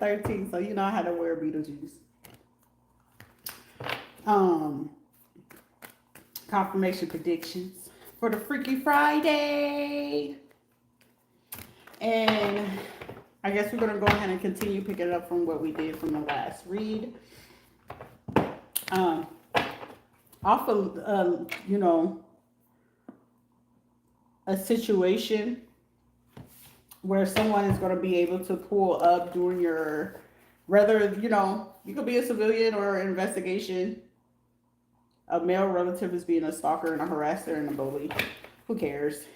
13, so you know how to wear Beetlejuice. Um, Confirmation predictions for the Freaky Friday. And I guess we're going to go ahead and continue picking it up from what we did from the last read. Um, Off of, a situation where someone is going to be able to pull up during your, whether, you could be a civilian or an investigation. A male relative is being a stalker and a harasser and a bully. Who cares?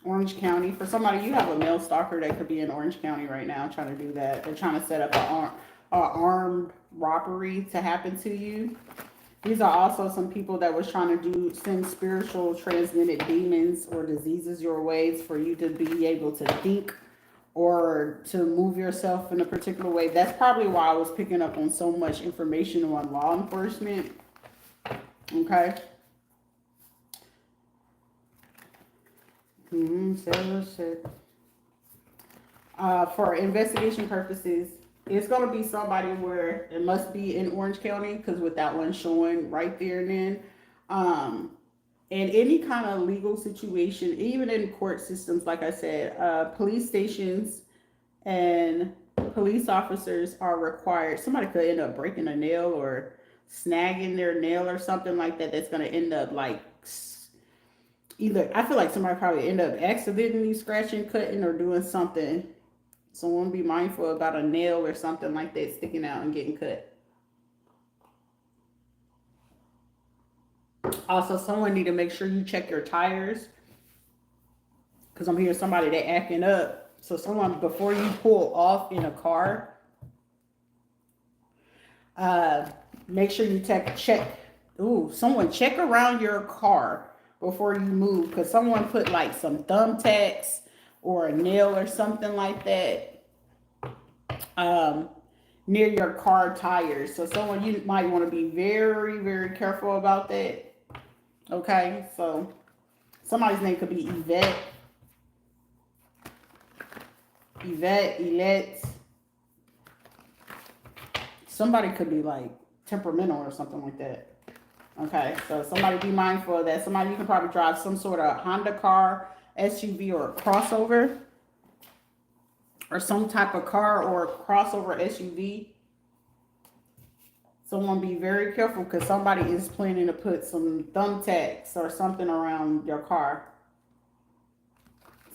Orange County. For somebody, you have a male stalker that could be in Orange County right now trying to do that. They're trying to set up a armed robbery to happen to you. These are also some people that was trying to send spiritual transmitted demons or diseases your ways for you to be able to think or to move yourself in a particular way. That's probably why I was picking up on so much information on law enforcement. Okay. For investigation purposes, it's going to be somebody where it must be in Orange County because with that one showing right there and then. In any kind of legal situation, even in court systems, like I said, police stations and police officers are required. Somebody could end up breaking a nail or snagging their nail or something like that. That's going to end up like either, I feel like somebody probably end up accidentally scratching, cutting, or doing something. Someone be mindful about a nail or something like that sticking out and getting cut. Also, someone need to make sure you check your tires because I'm hearing somebody that acting up. So someone, before you pull off in a car, make sure you check. Someone check around your car before you move because someone put like some thumbtacks or a nail or something like that near your car tires. So someone, you might want to be very, very careful about that. Okay, so somebody's name could be Yvette. Somebody could be like temperamental or something like that. Okay, so somebody be mindful of that. Somebody, you can probably drive some sort of Honda car, SUV, or a crossover, or some type of car or a crossover SUV. Someone be very careful because somebody is planning to put some thumbtacks or something around your car.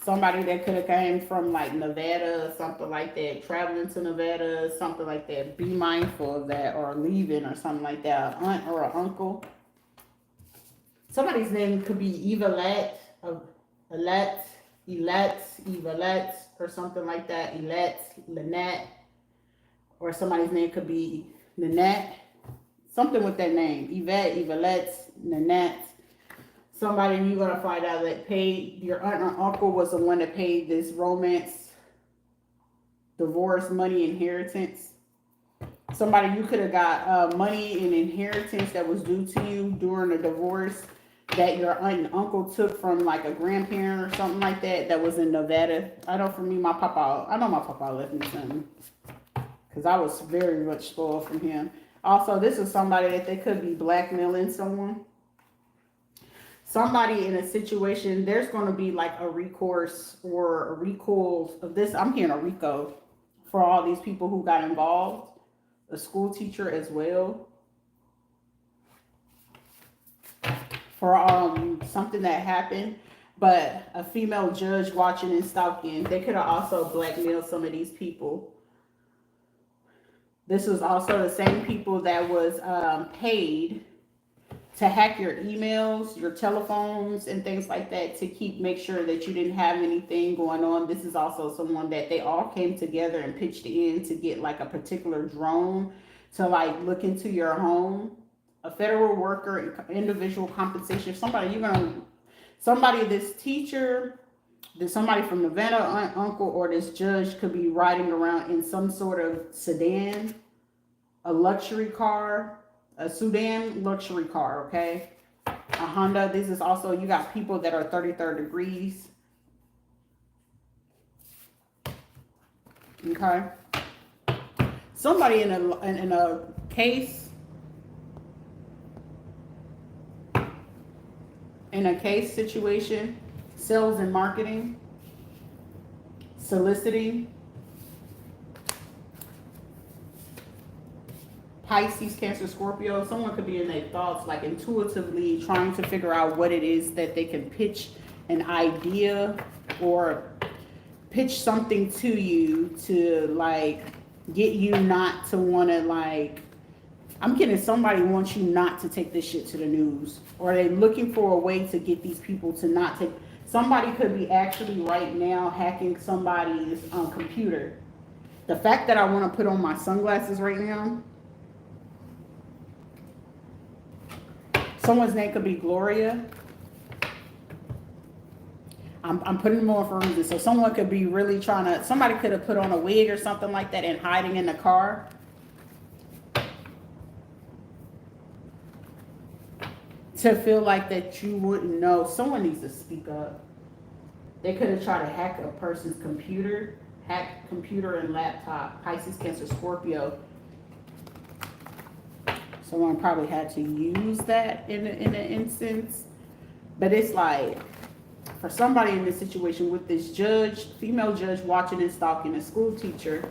Somebody that could have came from like Nevada or something like that, traveling to Nevada, something like that. Be mindful of that, or leaving or something like that. An aunt or an uncle. Somebody's name could be Evelette, or something like that. Lynette, or somebody's name could be Nanette. Something with that name. Evelette, Nanette. Somebody you're going to find out that paid, your aunt or uncle was the one that paid this romance, divorce, money, inheritance. Somebody you could have got money and inheritance that was due to you during a divorce that your aunt and uncle took from like a grandparent or something like that was in Nevada. I know for me, my papa left me something because I was very much spoiled from him. Also, this is somebody that they could be blackmailing someone. Somebody in a situation, there's going to be like a recourse or a recall of this. I'm hearing a RICO for all these people who got involved. A school teacher as well. For something that happened. But a female judge watching and stalking. They could have also blackmailed some of these people. This was also the same people that was paid to hack your emails, your telephones, and things like that to make sure that you didn't have anything going on. This is also someone that they all came together and pitched in to get like a particular drone to like look into your home. A federal worker, individual compensation. This teacher, somebody from Nevada, aunt, uncle, or this judge could be riding around in some sort of sedan, a luxury car, a sedan luxury car, okay? A Honda. This is also, you got people that are 33rd degrees. Okay? somebody in a case, situation, sales and marketing, soliciting, Pisces, Cancer, Scorpio. Someone could be in their thoughts, like intuitively trying to figure out what it is that they can pitch an idea or pitch something to you to like get you not to want to like, I'm getting somebody wants you not to take this shit to the news, or they're looking for a way to get these people to not take. Somebody could be actually right now hacking somebody's computer. The fact that I want to put on my sunglasses right now, someone's name could be Gloria. I'm putting them on for a reason. So someone could be really trying to, somebody could have put on a wig or something like that and hiding in the car. To feel like that you wouldn't know. Someone needs to speak up. They could have tried to hack a person's computer, hack computer and laptop. Pisces, Cancer, Scorpio. Someone probably had to use that in an instance. But it's like, for somebody in this situation with this judge, female judge watching and stalking a school teacher,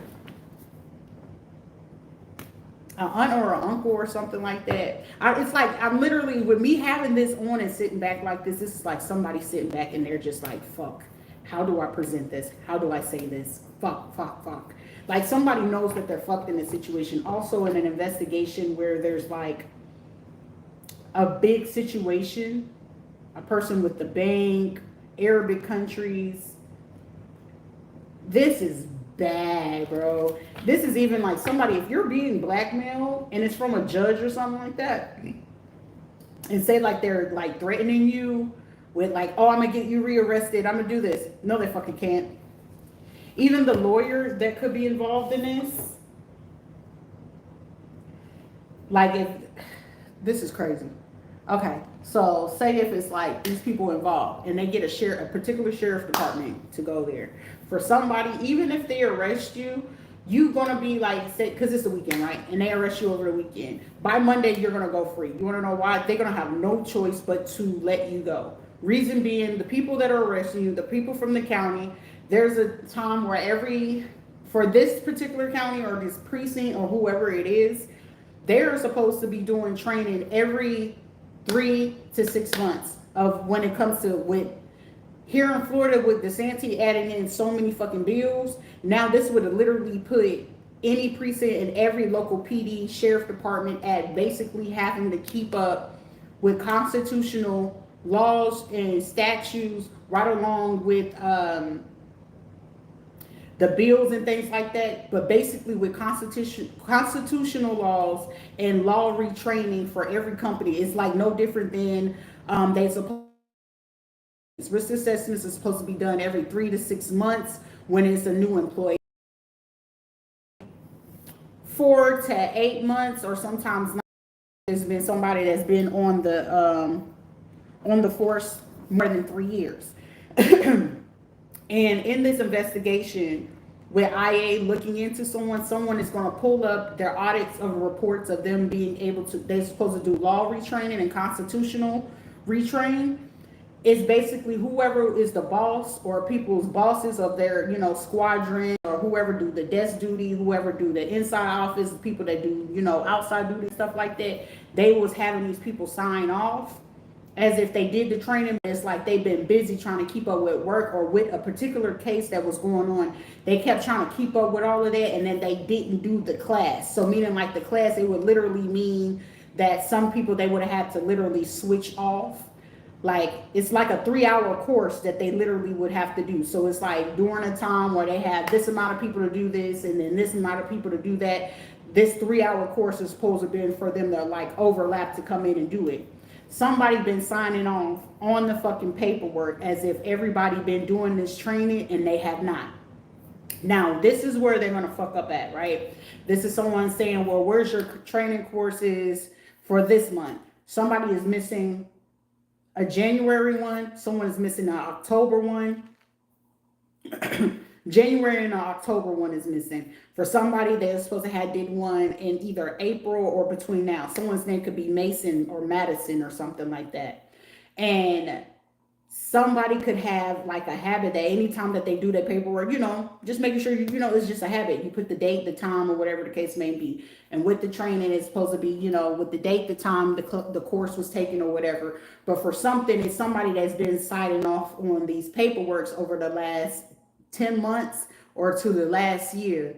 an aunt or an uncle or something like that. It's like, I'm literally, with me having this on and sitting back like this is like somebody sitting back and they're just like, fuck, how do I present this? How do I say this? Fuck. Like somebody knows that they're fucked in this situation. Also in an investigation where there's like a big situation, a person with the bank, Arabic countries. This is bad, bro. This is even like somebody, if you're being blackmailed and it's from a judge or something like that, and say like they're like threatening you with like, oh, I'm gonna get you rearrested, I'm gonna do this. No, they fucking can't. Even the lawyer that could be involved in this, like if, this is crazy. Okay, so say if it's like these people involved and they get a particular sheriff department to go there. For somebody, even if they arrest you, you gonna be like, say, because it's the weekend, right? And they arrest you over the weekend. By Monday, you're gonna go free. You wanna know why? They're gonna have no choice but to let you go. Reason being, the people that are arresting you, the people from the county, there's a time where for this particular county or this precinct or whoever it is, they're supposed to be doing training every 3 to 6 months of when it comes to with here in Florida with DeSantis adding in so many fucking bills. Now this would have literally put any precinct in every local PD, sheriff department at basically having to keep up with constitutional laws and statutes right along with the bills and things like that, but basically with constitutional laws and law retraining for every company. It's like no different than risk assessments are supposed to be done every 3 to 6 months when it's a new employee. 4 to 8 months, or sometimes not. There's been somebody that's been on the force more than 3 years. And in this investigation, with IA looking into someone is going to pull up their audits of reports of them being able to, they're supposed to do law retraining and constitutional retraining. It's basically whoever is the boss or people's bosses of their, squadron, or whoever do the desk duty, whoever do the inside office, people that do, outside duty, stuff like that. They was having these people sign off as if they did the training. It's like they've been busy trying to keep up with work or with a particular case that was going on. They kept trying to keep up with all of that, and then they didn't do the class. So meaning like the class, it would literally mean that some people, they would have had to literally switch off. Like it's like a 3-hour course that they literally would have to do. So it's like during a time where they have this amount of people to do this and then this amount of people to do that, this 3-hour course is supposed to be for them to like overlap to come in and do it. Somebody been signing off on the fucking paperwork as if everybody been doing this training, and they have not. Now, this is where they're going to fuck up at, right? This is someone saying, well, where's your training courses for this month? Somebody is missing a January one. Someone is missing an October one. January and October one is missing. For somebody that's supposed to have did one in either April or between now. Someone's name could be Mason or Madison or something like that. And somebody could have like a habit that anytime that they do their paperwork, just making sure it's just a habit. You put the date, the time, or whatever the case may be. And with the training, it's supposed to be, with the date, the time, the course was taken or whatever. But for something, it's somebody that's been signing off on these paperworks over the last 10 months or to the last year.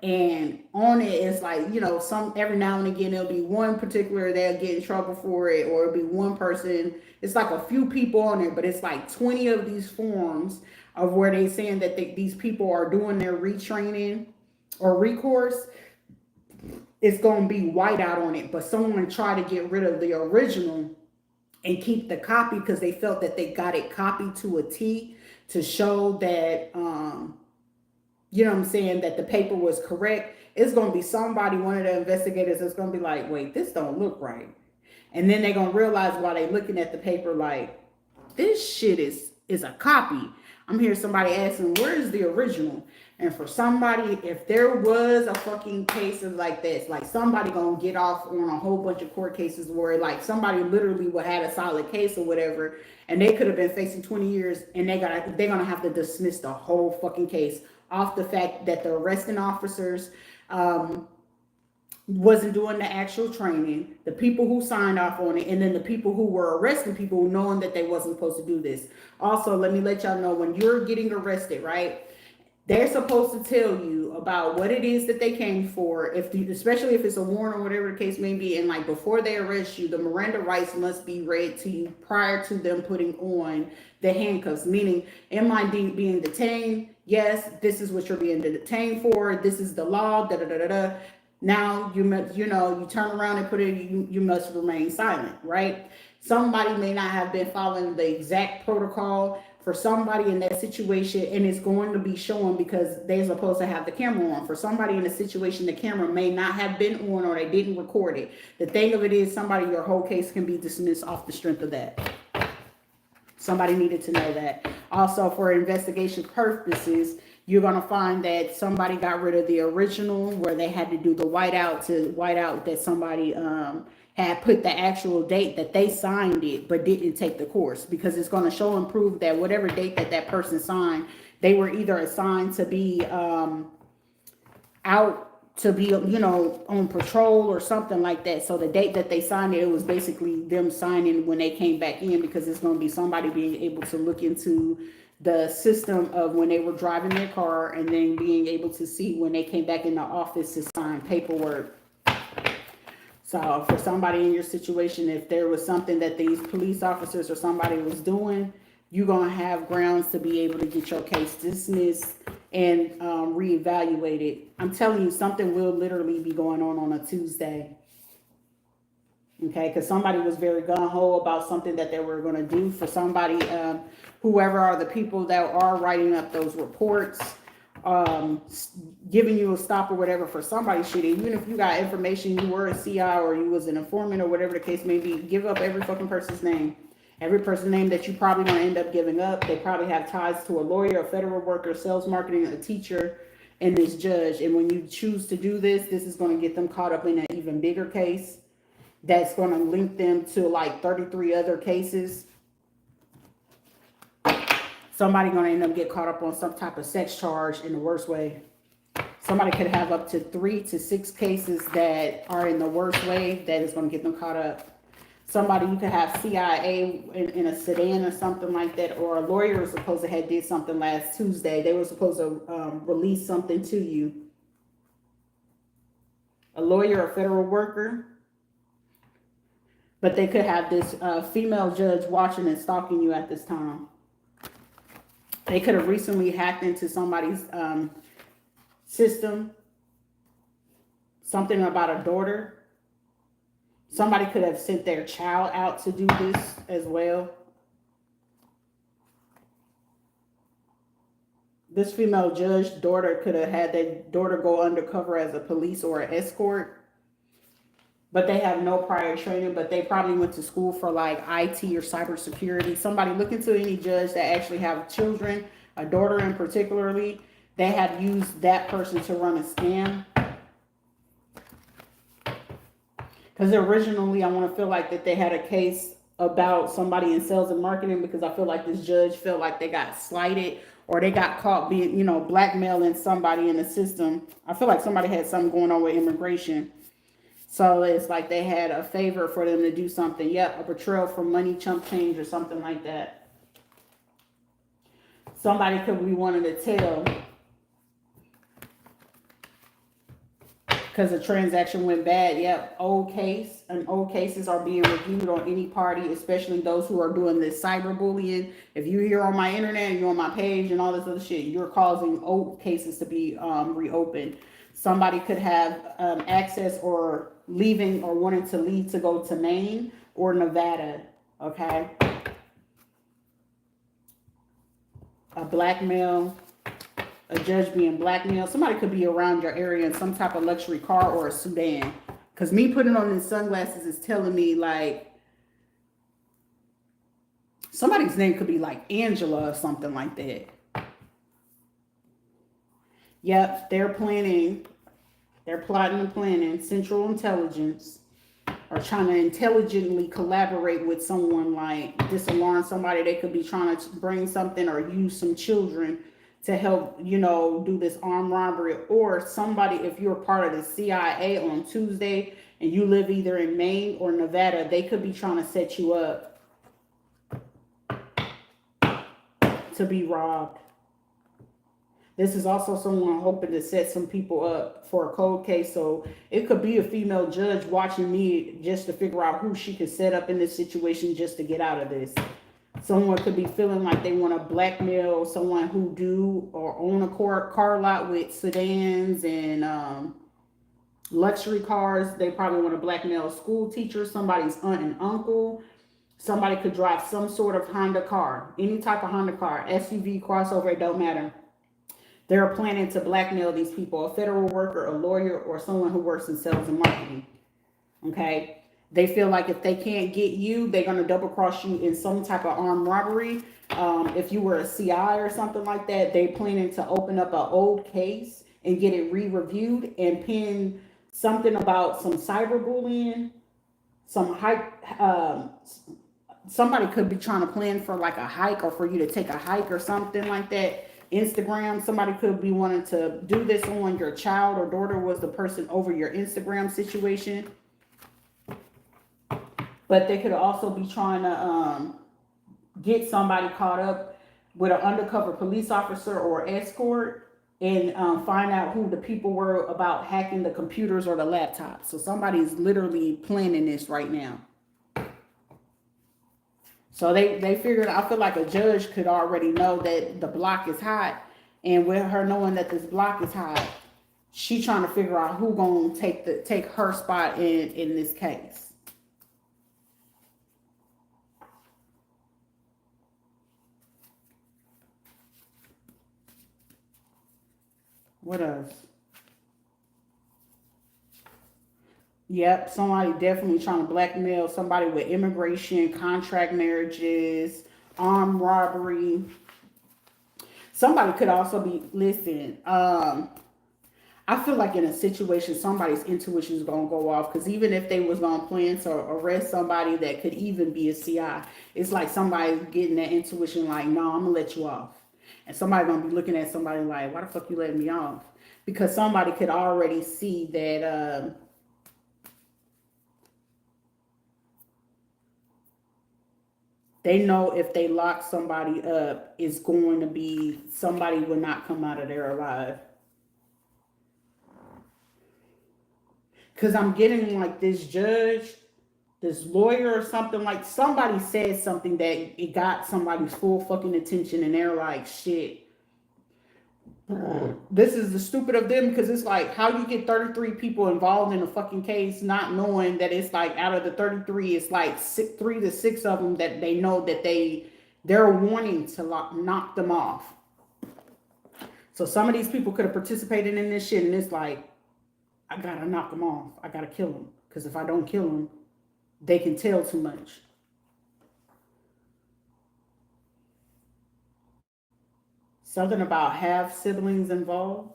And on it, it's like, some every now and again, it'll be one particular they'll get in trouble for it, or it'll be one person. It's like a few people on it, but it's like 20 of these forms of where they saying that these people are doing their retraining or recourse. It's going to be white out on it, but someone tried to get rid of the original and keep the copy because they felt that they got it copied to a T to show that, that the paper was correct. It's going to be somebody, one of the investigators, that's going to be like, wait, this don't look right. And then they're going to realize while they're looking at the paper, like, this shit is a copy. I'm hearing somebody asking, where is the original? And for somebody, if there was a fucking case of like this, like somebody going to get off on a whole bunch of court cases where like somebody literally would have a solid case or whatever, and they could have been facing 20 years and they're going to have to dismiss the whole fucking case off the fact that the arresting officers wasn't doing the actual training, the people who signed off on it, and then the people who were arresting people knowing that they wasn't supposed to do this. Also, let me let y'all know, when you're getting arrested, right, they're supposed to tell you about what it is that they came for, especially if it's a warrant or whatever the case may be. And like before they arrest you, the Miranda rights must be read to you prior to them putting on the handcuffs, meaning, am I being detained? Yes, this is what you're being detained for. This is the law, da da da da da. Now you turn around and put it, you must remain silent, right? Somebody may not have been following the exact protocol for somebody in that situation, and it's going to be showing because they're supposed to have the camera on. For somebody in a situation, the camera may not have been on or they didn't record it. The thing of it is, your whole case can be dismissed off the strength of that. Somebody needed to know that. Also, for investigation purposes, you're going to find that somebody got rid of the original where they had to do the whiteout that somebody had put the actual date that they signed it but didn't take the course, because it's going to show and prove that whatever date that person signed, they were either assigned to be out to be, on patrol or something like that. So the date that they signed it was basically them signing when they came back in, because it's going to be somebody being able to look into the system of when they were driving their car and then being able to see when they came back in the office to sign paperwork. So for somebody in your situation, if there was something that these police officers or somebody was doing, you're going to have grounds to be able to get your case dismissed and reevaluated. I'm telling you, something will literally be going on a Tuesday. Okay, because somebody was very gung-ho about something that they were going to do. For somebody, whoever are the people that are writing up those reports, giving you a stop or whatever, for somebody shit, even if you got information, you were a CI or you was an informant or whatever the case may be, give up every fucking person's name. Every person's name that you probably going to end up giving up. They probably have ties to a lawyer, a federal worker, sales marketing, a teacher, and this judge. And when you choose to do this, this is going to get them caught up in an even bigger case that's going to link them to like 33 other cases. Somebody going to end up get caught up on some type of sex charge in the worst way. Somebody could have up to 3 to 6 cases that are in the worst way that is going to get them caught up. Somebody, you could have CIA in a sedan or something like that, or a lawyer was supposed to have did something last Tuesday. They were supposed to release something to you. A lawyer, a federal worker. But they could have this female judge watching and stalking you at this time. They could have recently hacked into somebody's system. Something about a daughter. Somebody could have sent their child out to do this as well. This female judge's daughter could have had their daughter go undercover as a police or an escort. But they have no prior training, but they probably went to school for like IT or cybersecurity. Somebody look into any judge that actually have children, a daughter in particularly, They had used that person to run a scam. Because originally, I want to feel like that they had a case about somebody in sales and marketing, because I feel like this judge felt like they got slighted or they got caught being, blackmailing somebody in the system. I feel like somebody had something going on with immigration. So it's like they had a favor for them to do something. Yep, a betrayal for money, chump change, or something like that. Somebody could be wanting to tell because the transaction went bad. Yep, old cases are being reviewed on any party, especially those who are doing this cyberbullying. If you're here on my internet and you're on my page and all this other shit, you're causing old cases to be reopened. Somebody could have access or leaving or wanting to leave to go to Maine or Nevada. Okay, a blackmail. A judge being blackmailed. Somebody could be around your area in some type of luxury car or a sedan. Because me putting on these sunglasses is telling me like somebody's name could be like Angela or something like that. Yep, they're planning. They're plotting and planning. Central Intelligence are trying to intelligently collaborate with someone, like disalarm somebody. They could be trying to bring something or use some children to help, do this armed robbery. Or somebody, if you're part of the CIA on Tuesday and you live either in Maine or Nevada, they could be trying to set you up to be robbed. This is also someone hoping to set some people up for a cold case. So it could be a female judge watching me just to figure out who she could set up in this situation just to get out of this. Someone could be feeling like they want to blackmail someone who do or own a car lot with sedans and luxury cars. They probably want to blackmail a school teacher, somebody's aunt and uncle. Somebody could drive some sort of Honda car, any type of Honda car, SUV, crossover, it don't matter. They're planning to blackmail these people, a federal worker, a lawyer, or someone who works in sales and marketing. Okay? They feel like if they can't get you, they're going to double cross you in some type of armed robbery. If you were a CI or something like that, they're planning to open up an old case and get it re-reviewed and pin something about some cyberbullying, some hike. Somebody could be trying to plan for like a hike or for you to take a hike or something like that. Instagram, somebody could be wanting to do this on your child or daughter was the person over your Instagram situation. But they could also be trying to get somebody caught up with an undercover police officer or escort and find out who the people were about hacking the computers or the laptops. So somebody's literally planning this right now. So they figured, I feel like a judge could already know that the block is hot. And with her knowing that this block is hot, she trying to figure out who gonna take her spot in this case. What else? Yep, somebody definitely trying to blackmail somebody with immigration, contract marriages, armed robbery. Somebody could also be, listen, I feel like in a situation, somebody's intuition is going to go off, because even if they was going to plan to arrest somebody that could even be a CI, it's like somebody's getting that intuition like, no, I'm going to let you off. And somebody going to be looking at somebody like, why the fuck you letting me off? Because somebody could already see that they know if they lock somebody up, it's going to be, somebody will not come out of there alive. Because I'm getting like this judge, this lawyer or something, like somebody said something that it got somebody's full fucking attention and they're like, shit, this is the stupid of them, because it's like how you get 33 people involved in a fucking case not knowing that it's like out of the 33 it's like 3 to 6 of them that they know that they're wanting to knock them off. So some of these people could have participated in this shit and it's like, I gotta knock them off, I gotta kill them, because if I don't kill them they can tell too much. Something about half siblings involved.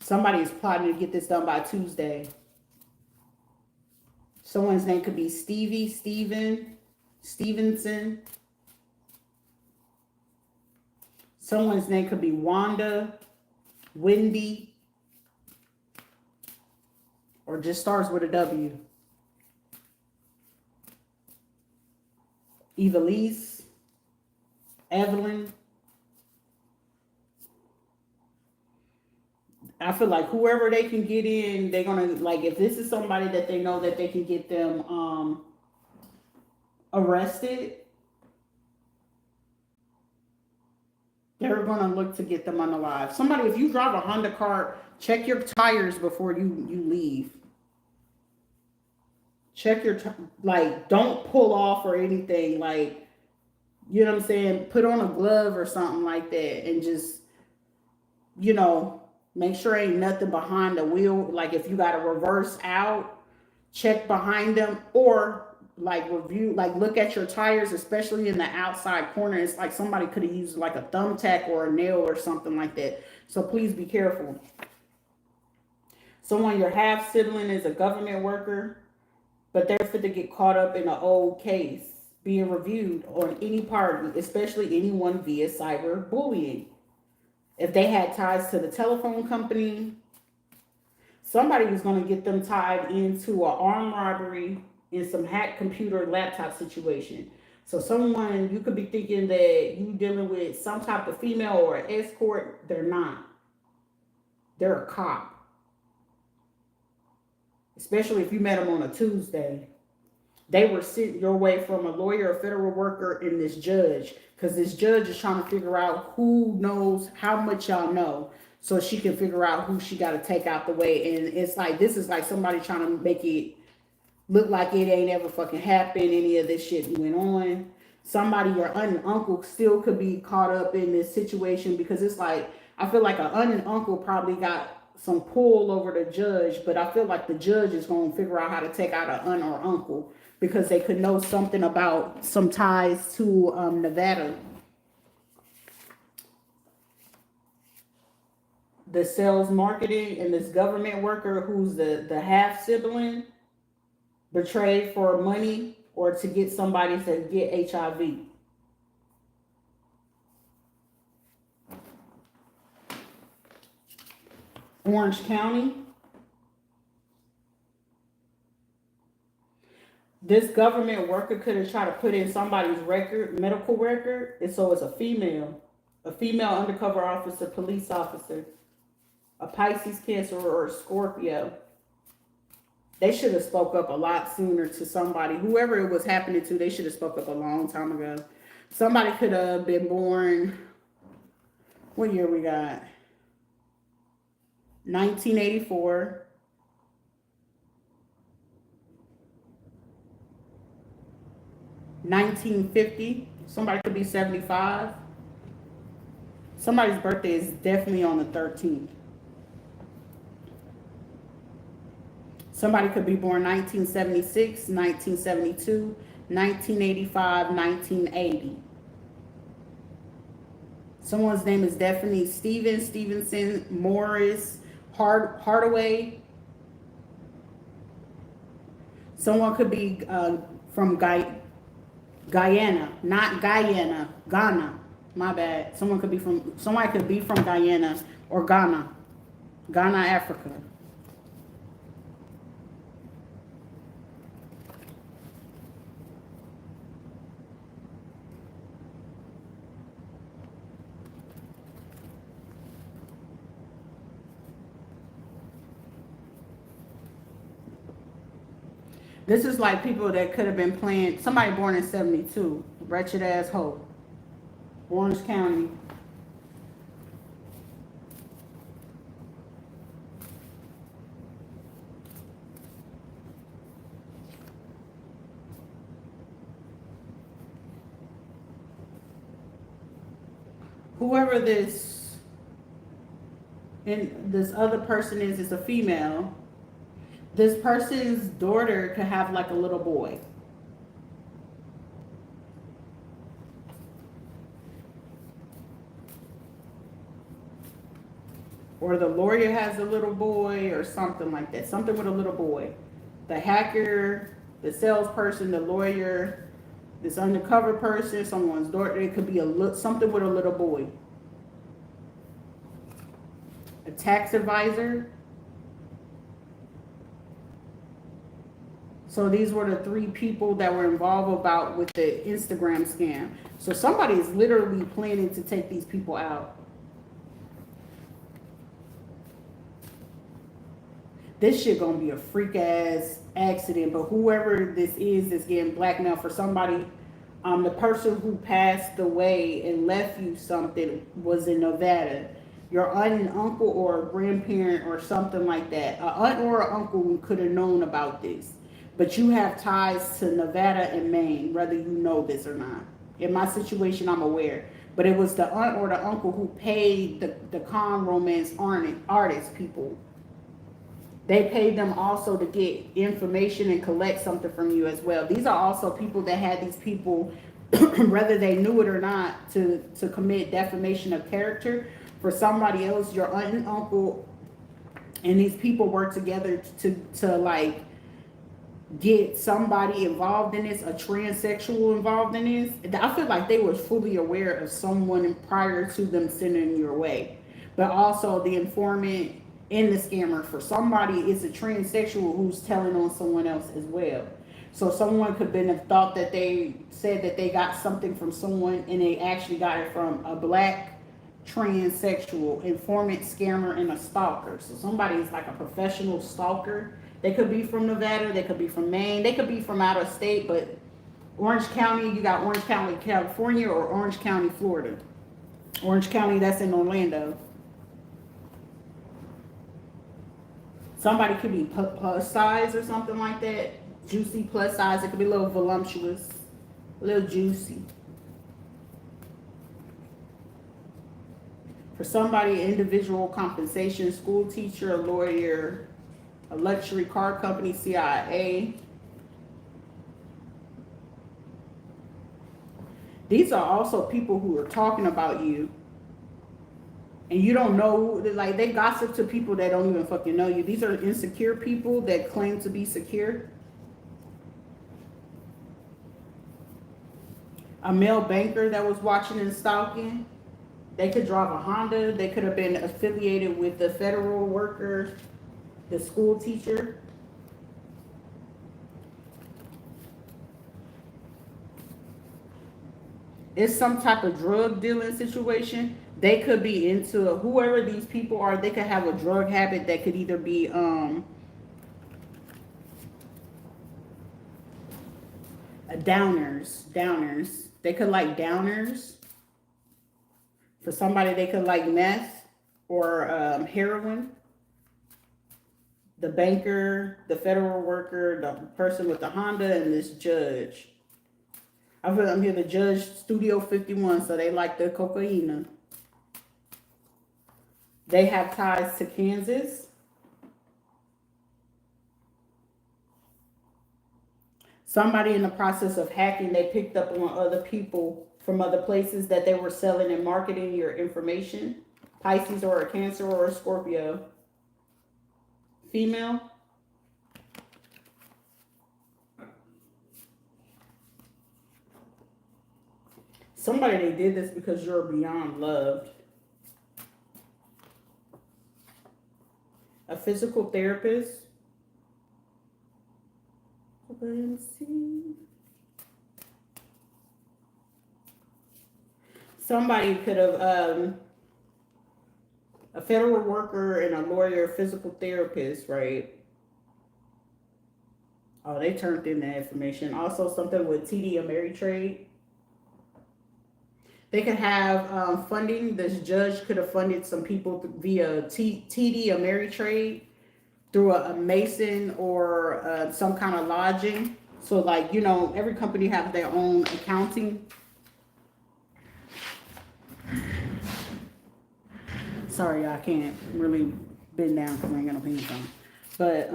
Somebody is plotting to get this done by Tuesday. Someone's name could be Stevie, Stevenson. Someone's name could be Wanda, Wendy, or just starts with a W. Evelise, Evelyn. I feel like whoever they can get in, they're gonna, like, if this is somebody that they know that they can get them arrested, they're gonna look to get them unalive. Somebody, if you drive a Honda car, check your tires before you leave. Check your like, don't pull off or anything. Like, you know what I'm saying? Put on a glove or something like that, and just, you know, make sure ain't nothing behind the wheel. Like, if you got to reverse out, check behind them, or like review, like look at your tires, especially in the outside corner. It's like somebody could have used like a thumbtack or a nail or something like that. So please be careful. Someone, your half sibling is a government worker, but they're fit to get caught up in an old case being reviewed on any party, especially anyone via cyber bullying. If they had ties to the telephone company, somebody was going to get them tied into an armed robbery in some hacked computer laptop situation. So someone, you could be thinking that you dealing with some type of female or an escort. They're not. They're a cop. Especially if you met them on a Tuesday. They were sent your way from a lawyer, a federal worker, and this judge. Because this judge is trying to figure out who knows how much y'all know, so she can figure out who she got to take out the way. And it's like, this is like somebody trying to make it look like it ain't ever fucking happened. Any of this shit went on. Somebody, your aunt and uncle, still could be caught up in this situation, because it's like, I feel like an aunt and uncle probably got some pull over the judge, but I feel like the judge is going to figure out how to take out an aunt or uncle, because they could know something about some ties to Nevada. The sales marketing and this government worker who's the half sibling betrayed for money or to get somebody to get HIV. Orange County. This government worker could have tried to put in somebody's record, medical record, and so it's a female undercover officer, police officer, a Pisces, Cancer, or a Scorpio. They should have spoke up a lot sooner to somebody. Whoever it was happening to, they should have spoke up a long time ago. Somebody could have been born, what year we got? 1984. 1950. Somebody could be 75. Somebody's birthday is definitely on the 13th. Somebody could be born 1976, 1972, 1985, 1980. Someone's name is definitely Stevenson, Morris, Hardaway. Someone could be from Guyana, not Guyana, Ghana. My bad. Somebody could be from Guyana or Ghana, Africa. This is like people that could have been playing, somebody born in 72, wretched ass hoe, Orange County. Whoever this other person is a female. This person's daughter could have like a little boy. or the lawyer has a little boy or something like that. Something with a little boy. The hacker, the salesperson, the lawyer, this undercover person, someone's daughter. It could be something with a little boy. A tax advisor. So these were the 3 people that were involved with the Instagram scam. So somebody is literally planning to take these people out. This shit gonna be a freak ass accident. But whoever this is getting blackmailed for somebody. The person who passed away and left you something was in Nevada. Your aunt and uncle or a grandparent or something like that. An aunt or an uncle could have known about this. But you have ties to Nevada and Maine, whether you know this or not. In my situation, I'm aware. But it was the aunt or the uncle who paid the con romance artist people. They paid them also to get information and collect something from you as well. These are also people that had these people, whether they knew it or not, to commit defamation of character for somebody else. Your aunt and uncle and these people work together to like get somebody involved in this, a transsexual involved in this. I feel like they were fully aware of someone prior to them sending your way. But also the informant and the scammer for somebody is a transsexual who's telling on someone else as well. So someone could have thought that they said that they got something from someone and they actually got it from a black transsexual informant, scammer, and a stalker. So somebody is like a professional stalker. They could be from Nevada, they could be from Maine, they could be from out of state, but Orange County, you got Orange County, California, or Orange County, Florida. Orange County, that's in Orlando. Somebody could be plus size or something like that. Juicy plus size. It could be a little voluptuous, a little juicy. For somebody, individual compensation, school teacher, a lawyer, a luxury car company, CIA. These are also people who are talking about you. And you don't know, like they gossip to people that don't even fucking know you. These are insecure people that claim to be secure. A male banker that was watching and stalking. They could drive a Honda. They could have been affiliated with the federal worker, the school teacher. It's some type of drug dealing situation. They could be into whoever these people are. They could have a drug habit that could either be downers. They could like downers. For somebody, they could like meth or heroin. The banker, the federal worker, the person with the Honda, and this judge. I'm here, the judge, Studio 51, so they like the cocaine. They have ties to Kansas. Somebody in the process of hacking, they picked up on other people from other places that they were selling and marketing your information. Pisces or a Cancer or a Scorpio. Female. Somebody, they did this because you're beyond loved. A physical therapist. Let's see. Somebody could have, a federal worker and a lawyer, physical therapist, right? Oh, they turned in that information. Also something with TD Ameritrade. They could have funding. This judge could have funded some people via TD Ameritrade through a Mason or some kind of lodging. So like, you know, every company has their own accounting. Sorry, I can't really bend down because I ain't got no pants on. But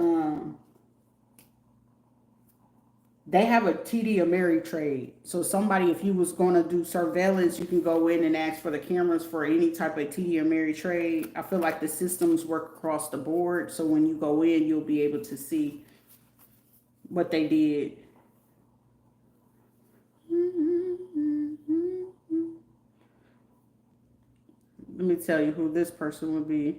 They have a TD Ameritrade. So somebody, if you was going to do surveillance, you can go in and ask for the cameras for any type of TD Ameritrade. I feel like the systems work across the board. So when you go in, you'll be able to see what they did. Let me tell you who this person would be.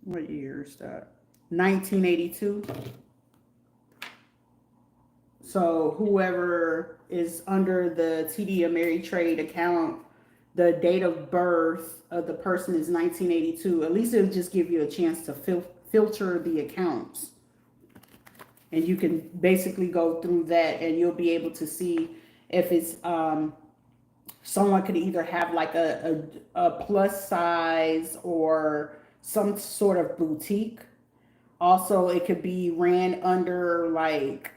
What year is that? 1982. So whoever is under the TD Ameritrade account, the date of birth of the person is 1982. At least it'll just give you a chance to filter the accounts. And you can basically go through that and you'll be able to see if it's someone could either have like a plus size or some sort of boutique. Also, it could be ran under like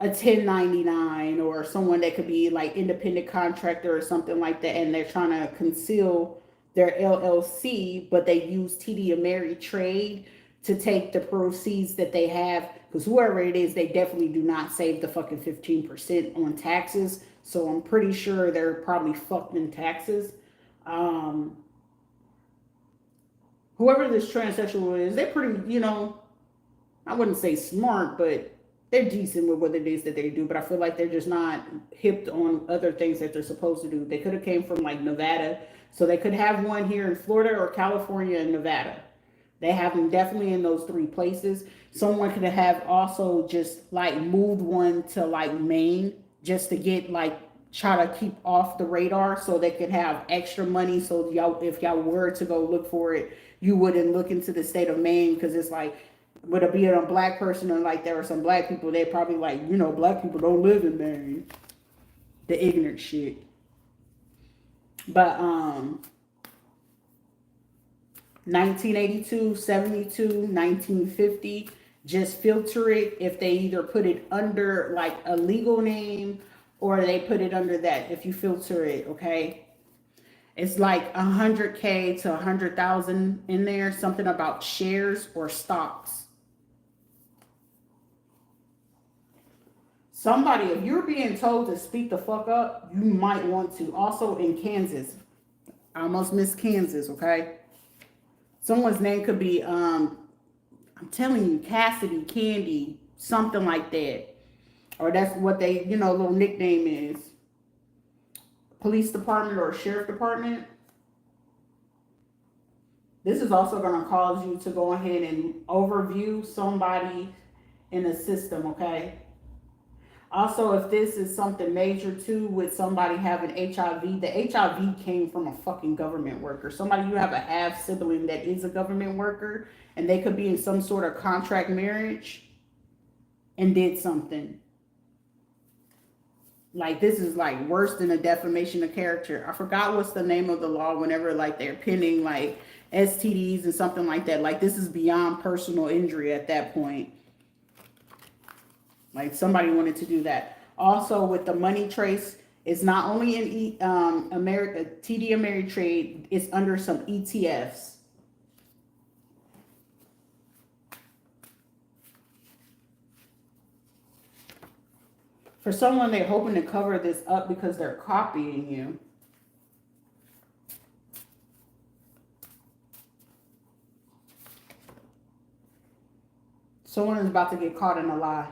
a 1099 or someone that could be like independent contractor or something like that, and they're trying to conceal their LLC, but they use TD Ameritrade to take the proceeds that they have, because whoever it is, they definitely do not save the fucking 15% on taxes. So I'm pretty sure they're probably fucked in taxes. Whoever this transsexual is, they're pretty, I wouldn't say smart, but they're decent with what it is that they do. But I feel like they're just not hipped on other things that they're supposed to do. They could have came from like Nevada, so they could have one here in Florida or California and Nevada. They have them definitely in those three places. Someone could have also just like moved one to like Maine just to get like try to keep off the radar so they could have extra money. So y'all, if y'all were to go look for it, you wouldn't look into the state of Maine, because it's like, would it be a black person or like there are some black people, they probably like, black people don't live in Maine. The ignorant shit. But 1982, 72, 1950, just filter it if they either put it under like a legal name or they put it under that. If you filter it, okay? It's like 100K to 100,000 in there, something about shares or stocks. Somebody, if you're being told to speak the fuck up, you might want to. Also in Kansas. I almost missed Kansas, okay? Someone's name could be, I'm telling you, Cassidy, Candy, something like that. Or that's what they, little nickname is. Police department or sheriff department. This is also going to cause you to go ahead and overview somebody in the system, okay? Also, if this is something major too, with somebody having HIV, the HIV came from a fucking government worker. Somebody, you have a half sibling that is a government worker, and they could be in some sort of contract marriage and did something. Like, this is like worse than a defamation of character. I forgot what's the name of the law whenever like they're pinning like STDs and something like that. Like, this is beyond personal injury at that point. Like, somebody wanted to do that. Also, with the money trace, it's not only in TD Ameritrade, it's under some ETFs. For someone, they're hoping to cover this up because they're copying you. Someone is about to get caught in a lie.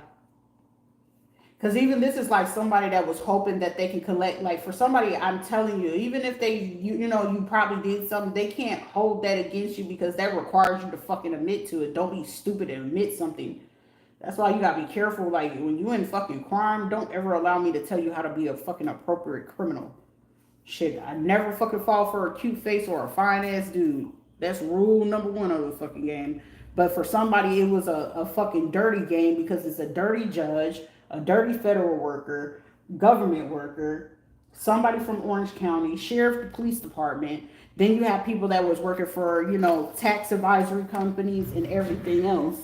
Because even this is like somebody that was hoping that they can collect. Like, for somebody, I'm telling you, even if they, you probably did something, they can't hold that against you, because that requires you to fucking admit to it. Don't be stupid and admit something. That's why you gotta be careful. Like, when you in fucking crime, don't ever allow me to tell you how to be a fucking appropriate criminal. Shit, I never fucking fall for a cute face or a fine ass dude. That's rule number one of the fucking game. But for somebody, it was a fucking dirty game, because it's a dirty judge, a dirty federal worker, government worker, somebody from Orange County, sheriff, the police department. Then you have people that was working for, tax advisory companies and everything else.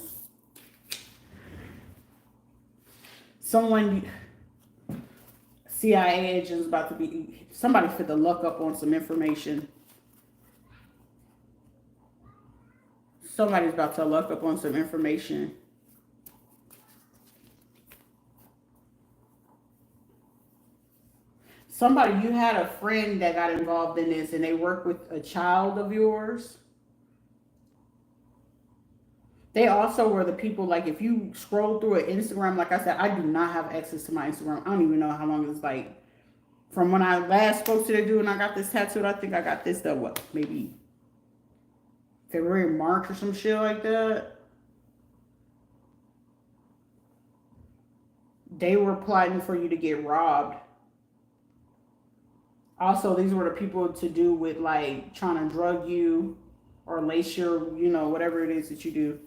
CIA agents about to be, somebody fit the luck up on some information. Somebody's about to luck up on some information. Somebody, you had a friend that got involved in this and they work with a child of yours. They also were the people, like, if you scroll through an Instagram, like I said, I do not have access to my Instagram. I don't even know how long it's like. From when I last spoke to the dude and I got this tattooed, I think I got this, what, maybe February, March or some shit like that. They were plotting for you to get robbed. Also, these were the people to do with, like, trying to drug you or lace your, whatever it is that you do,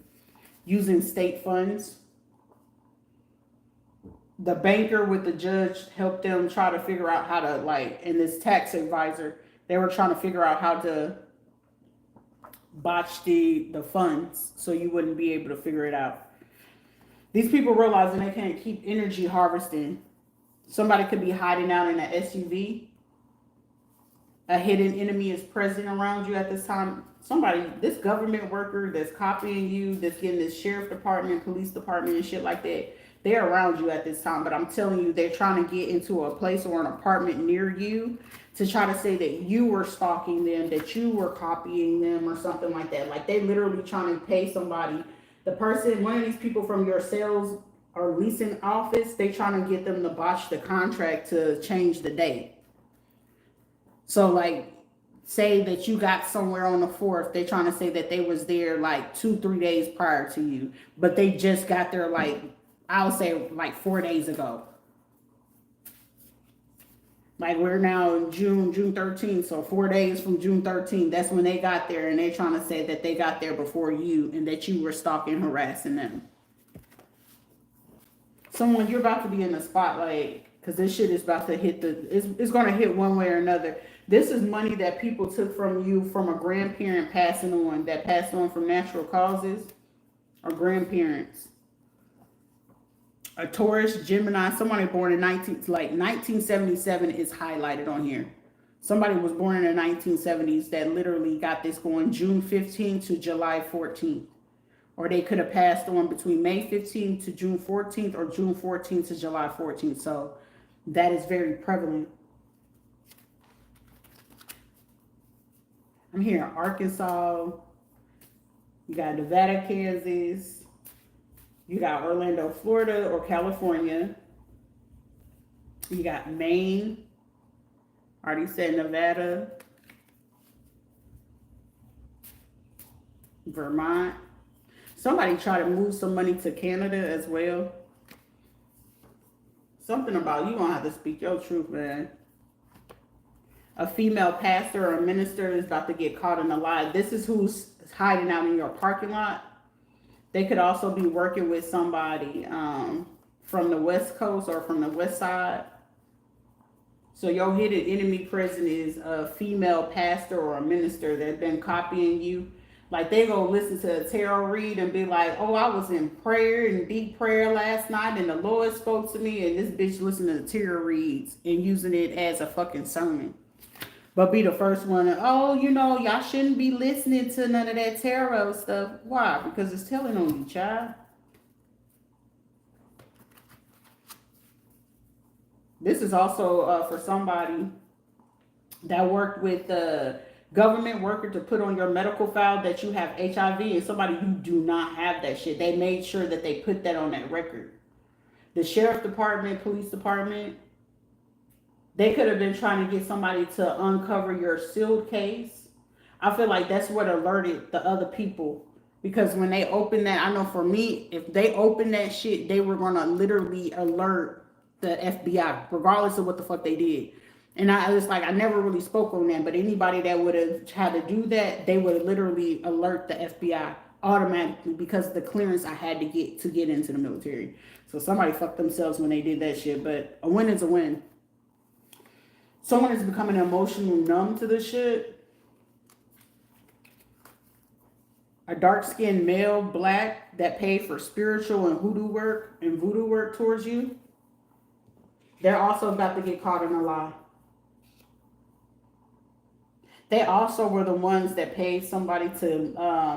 using state funds. The banker with the judge helped them try to figure out how to, like, and this tax advisor, they were trying to figure out how to botch the funds so you wouldn't be able to figure it out. These people realizing they can't keep energy harvesting. Somebody could be hiding out in an SUV. A hidden enemy is present around you at this time. Somebody, this government worker that's copying you, that's getting this sheriff department, police department and shit like that, they're around you at this time. But I'm telling you, they're trying to get into a place or an apartment near you to try to say that you were stalking them, that you were copying them or something like that. Like, they literally trying to pay somebody. The person, one of these people from your sales or leasing office, they trying to get them to botch the contract to change the date. So, like, say that you got somewhere on the 4th, they trying to say that they was there like 2-3 days prior to you, but they just got there, like, I would say like 4 days ago. Like, we're now in June 13th, so 4 days from June 13th, that's when they got there, and they're trying to say that they got there before you and that you were stalking, harassing them. Someone, you're about to be in the spotlight because this shit is about to hit it's going to hit one way or another. This is money that people took from you from a grandparent passing on, that passed on from natural causes, or grandparents. A Taurus, Gemini, somebody born in 1977 is highlighted on here. Somebody was born in the 1970s that literally got this going June 15th to July 14th. Or they could have passed on between May 15th to June 14th or June 14th to July 14th. So that is very prevalent. I'm hearing Arkansas. You got Nevada, Kansas. You got Orlando, Florida or California. You got Maine. Already said Nevada. Vermont. Somebody tried to move some money to Canada as well. Something about you gonna have to speak your truth, man. A female pastor or a minister is about to get caught in a lie. This is who's hiding out in your parking lot. They could also be working with somebody from the West Coast or from the West Side. So your hidden enemy present is a female pastor or a minister that's been copying you. Like, they go listen to a tarot read and be like, oh, I was in prayer and deep prayer last night and the Lord spoke to me, and this bitch listening to tarot reads and using it as a fucking sermon. But be the first one, oh, y'all shouldn't be listening to none of that tarot stuff. Why? Because it's telling on you, child. This is also for somebody that worked with the government worker to put on your medical file that you have HIV, and somebody who do not have that shit. They made sure that they put that on that record. The sheriff department, police department, they could have been trying to get somebody to uncover your sealed case. I feel like that's what alerted the other people. Because when they opened that, I know for me, if they opened that shit, they were going to literally alert the FBI, regardless of what the fuck they did. And I was like, I never really spoke on that. But anybody that would have had to do that, they would literally alert the FBI automatically because of the clearance I had to get into the military. So somebody fucked themselves when they did that shit. But a win is a win. Someone is becoming emotionally numb to this shit. A dark-skinned male, black, that paid for spiritual and voodoo work towards you. They're also about to get caught in a lie. They also were the ones that paid somebody to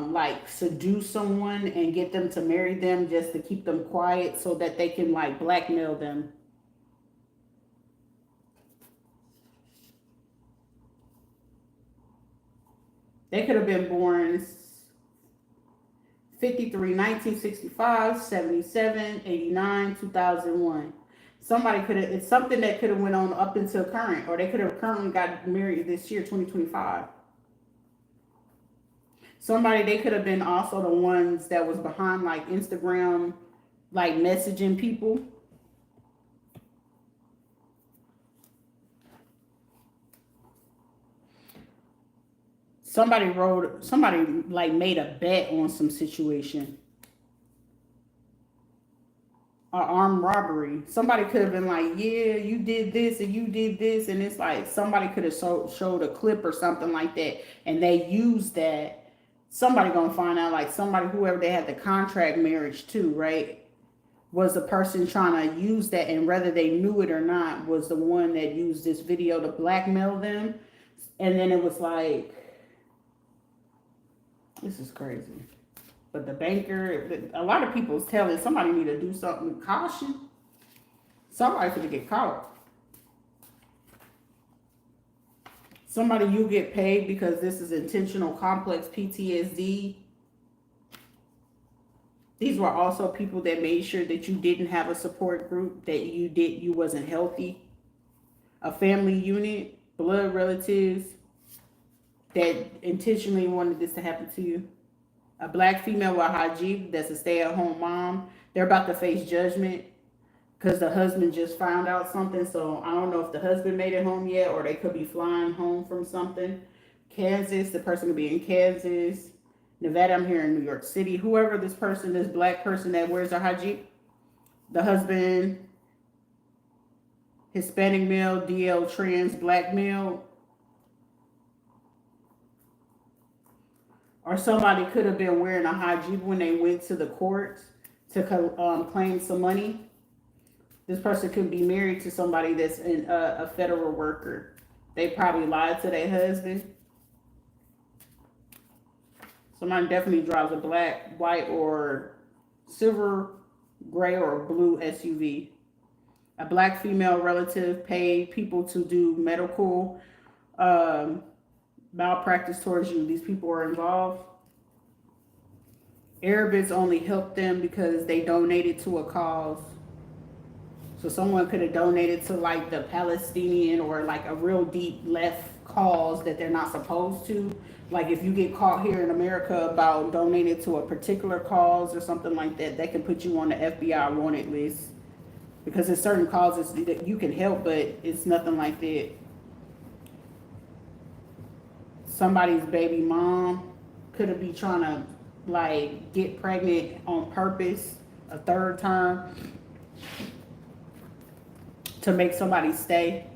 like seduce someone and get them to marry them just to keep them quiet so that they can like blackmail them. They could have been born 53, 1965, 77, 89, 2001. Somebody could have, it's something that could have went on up until current, or they could have currently got married this year, 2025. Somebody, they could have been also the ones that was behind like Instagram, like messaging people. Somebody like made a bet on some situation. Or armed robbery. Somebody could have been like, yeah, you did this and you did this. And it's like somebody could have showed a clip or something like that. And they used that. Somebody gonna find out, like somebody, whoever they had the contract marriage to, right? Was the person trying to use that, and whether they knew it or not, was the one that used this video to blackmail them. And then it was like, this is crazy. But the banker, a lot of people is telling somebody need to do something with caution. Somebody could get caught. Somebody, you get paid because this is intentional complex PTSD. These were also people that made sure that you didn't have a support group, that you wasn't healthy. A family unit, blood relatives that intentionally wanted this to happen to you. A black female with hajib that's a stay-at-home mom. They're about to face judgment because the husband just found out something. So I don't know if the husband made it home yet, or they could be flying home from something. Kansas, the person could be in Kansas. Nevada, I'm here in New York City. Whoever this person, this black person that wears a hijab, the husband, Hispanic male, DL trans, black male, or somebody could have been wearing a hijab when they went to the courts to claim some money. This person could be married to somebody that's a federal worker. They probably lied to their husband. Somebody definitely drives a black, white, or silver, gray, or blue SUV. A black female relative paid people to do medical malpractice towards you. These people are involved. Arabics only helped them because they donated to a cause. So someone could have donated to like the Palestinian or like a real deep left cause that they're not supposed to. Like if you get caught here in America about donating to a particular cause or something like that, that can put you on the FBI wanted list. Because there's certain causes that you can help, but it's nothing like that. Somebody's baby mom could have been trying to like get pregnant on purpose a third time to make somebody stay.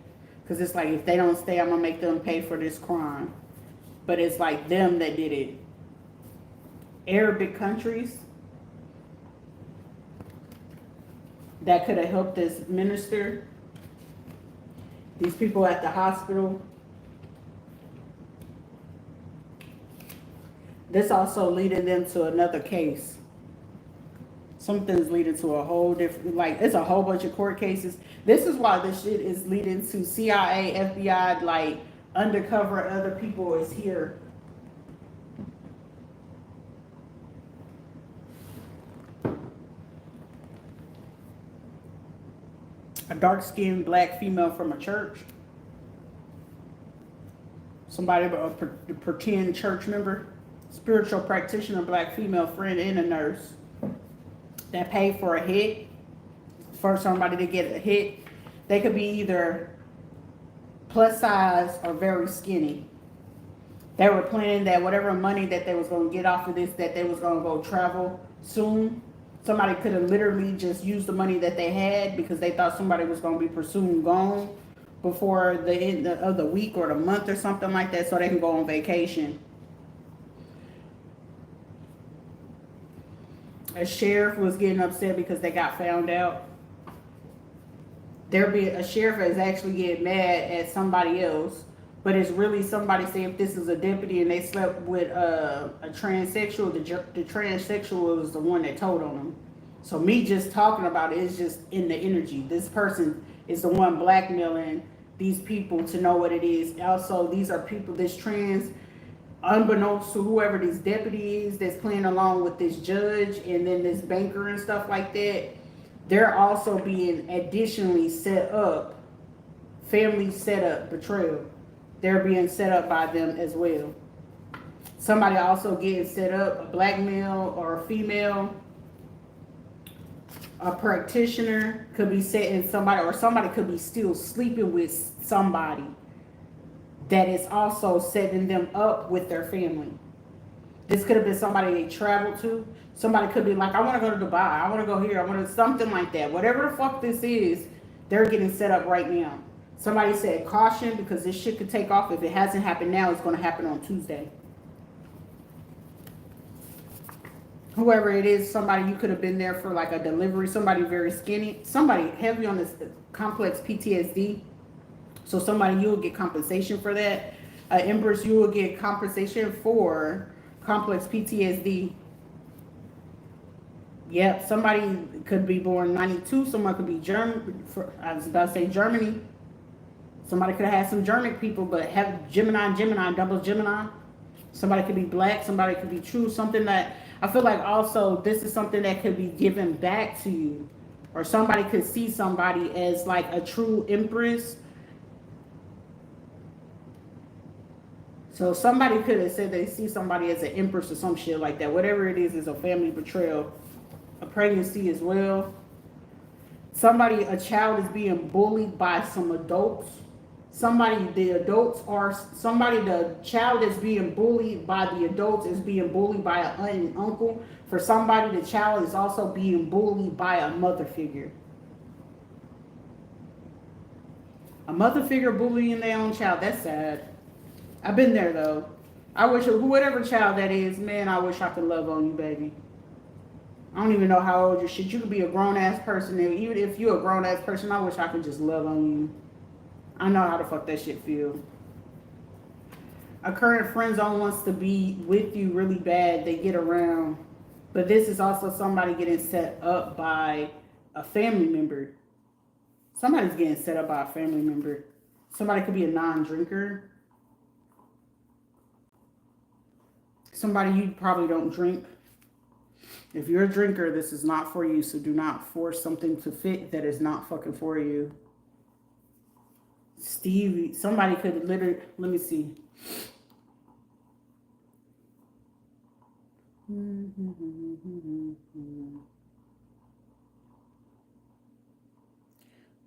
Because it's like, if they don't stay, I'm going to make them pay for this crime. But it's like them that did it. Arabic countries that could have helped this minister. These people at the hospital. This also leading them to another case. Something's leading to a whole different, like, it's a whole bunch of court cases. This is why this shit is leading to CIA, FBI, like, undercover other people is here. A dark-skinned black female from a church. Somebody, a pretend church member. Spiritual practitioner, black female friend, and a nurse that paid for a hit, for somebody to get a hit. They could be either plus size or very skinny. They were planning that whatever money that they was going to get off of this, that they was going to go travel soon. Somebody could have literally just used the money that they had because they thought somebody was going to be pursuing gone before the end of the week or the month or something like that, so they can go on vacation. A sheriff was getting upset because they got found out. There be a sheriff is actually getting mad at somebody else, but it's really somebody saying if this is a deputy and they slept with a transsexual, the transsexual is the one that told on them. So me just talking about it is just in the energy. This person is the one blackmailing these people to know what it is. Also, these are people, this trans, unbeknownst to whoever this deputy is that's playing along with this judge and then this banker and stuff like that, they're also being additionally set up, family set up betrayal. They're being set up by them as well. Somebody also getting set up, a black male or a female, a practitioner could be setting somebody, or somebody could be still sleeping with somebody that is also setting them up with their family. This could have been somebody they traveled to. Somebody could be like, I want to go to Dubai. I want to go here. I want to something like that. Whatever the fuck this is, they're getting set up right now. Somebody said caution because this shit could take off. If it hasn't happened now, it's going to happen on Tuesday. Whoever it is, somebody you could have been there for like a delivery. Somebody very skinny. Somebody heavy on this complex PTSD. So somebody, you'll get compensation for that. Empress, you will get compensation for complex PTSD. Yep, somebody could be born 92. Someone could be German. I was about to say Germany. Somebody could have had some German people, but have Gemini, double Gemini. Somebody could be black. Somebody could be true. Something that I feel like also this is something that could be given back to you. Or somebody could see somebody as like a true empress. So somebody could have said they see somebody as an empress or some shit like that. Whatever it is a family betrayal. A pregnancy as well. Somebody, a child is being bullied by some adults. Somebody, the child is being bullied by the adults is being bullied by an aunt and uncle. For somebody, the child is also being bullied by a mother figure. A mother figure bullying their own child, that's sad. I've been there though. I wish, whatever child that is, man, I wish I could love on you, baby. I don't even know how old you're shit. You could be a grown-ass person. And even if you're a grown-ass person, I wish I could just love on you. I know how the fuck that shit feel. A current friend zone wants to be with you really bad. They get around. But this is also somebody getting set up by a family member. Somebody's getting set up by a family member. Somebody could be a non-drinker. Somebody you probably don't drink. If you're a drinker, this is not for you, so do not force something to fit that is not fucking for you. Stevie, somebody could literally, let me see.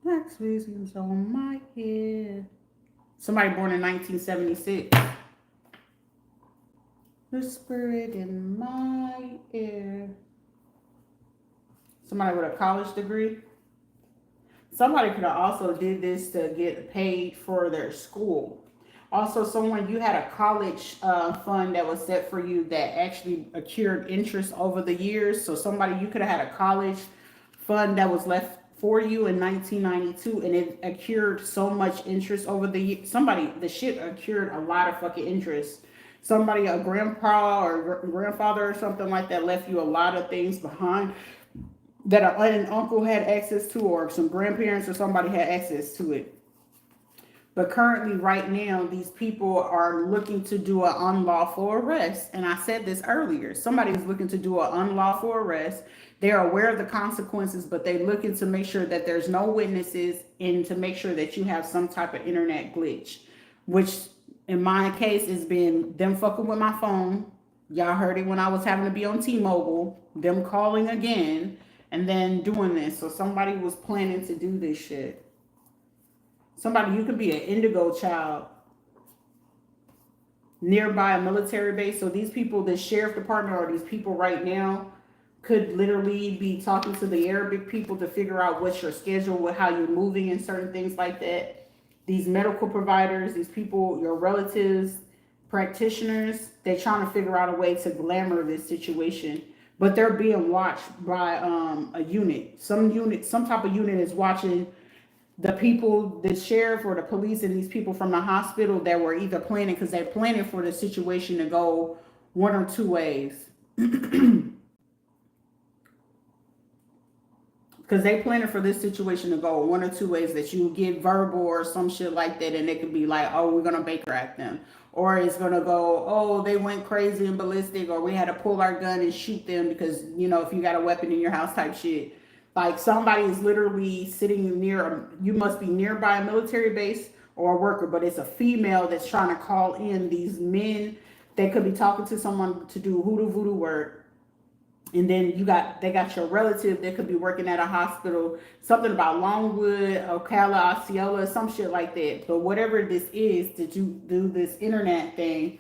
Black squeezes on my head. Somebody born in 1976. Whisper it in my ear. Somebody with a college degree. Somebody could have also did this to get paid for their school. Also, someone, you had a college fund that was set for you that actually accrued interest over the years. So somebody, you could have had a college fund that was left for you in 1992 and it accrued so much interest over the years. Somebody, the shit accrued a lot of fucking interest. Somebody, a grandpa or grandfather or something like that left you a lot of things behind that an aunt and uncle had access to, or some grandparents or somebody had access to it. But currently, right now, these people are looking to do an unlawful arrest. And I said this earlier. Somebody is looking to do an unlawful arrest. They're aware of the consequences, but they're looking to make sure that there's no witnesses and to make sure that you have some type of internet glitch, which in my case has been them fucking with my phone. Y'all heard it when I was having to be on T-Mobile, them calling again and then doing this. So somebody was planning to do this shit. Somebody, you could be an indigo child nearby a military base. So these people, the sheriff department or these people right now could literally be talking to the Arabic people to figure out what's your schedule, how you're moving and certain things like that. These medical providers, these people, your relatives, practitioners, they're trying to figure out a way to glamour this situation. But they're being watched by a unit. Some type of unit is watching the people, the sheriff or the police and these people from the hospital that were either planning, because they're planning for the situation to go one or two ways. Because they planning for this situation to go one or two ways, that you get verbal or some shit like that, and it could be like, oh, we're gonna Baker Act them, or it's gonna go, oh, they went crazy and ballistic, or we had to pull our gun and shoot them because, you know, if you got a weapon in your house type shit. Like somebody is literally sitting near, you must be nearby a military base or a worker, but it's a female that's trying to call in these men. They could be talking to someone to do hoodoo voodoo work, and then they got your relative that could be working at a hospital, something about Longwood, Ocala, Osceola, some shit like that. But whatever this is, to do this internet thing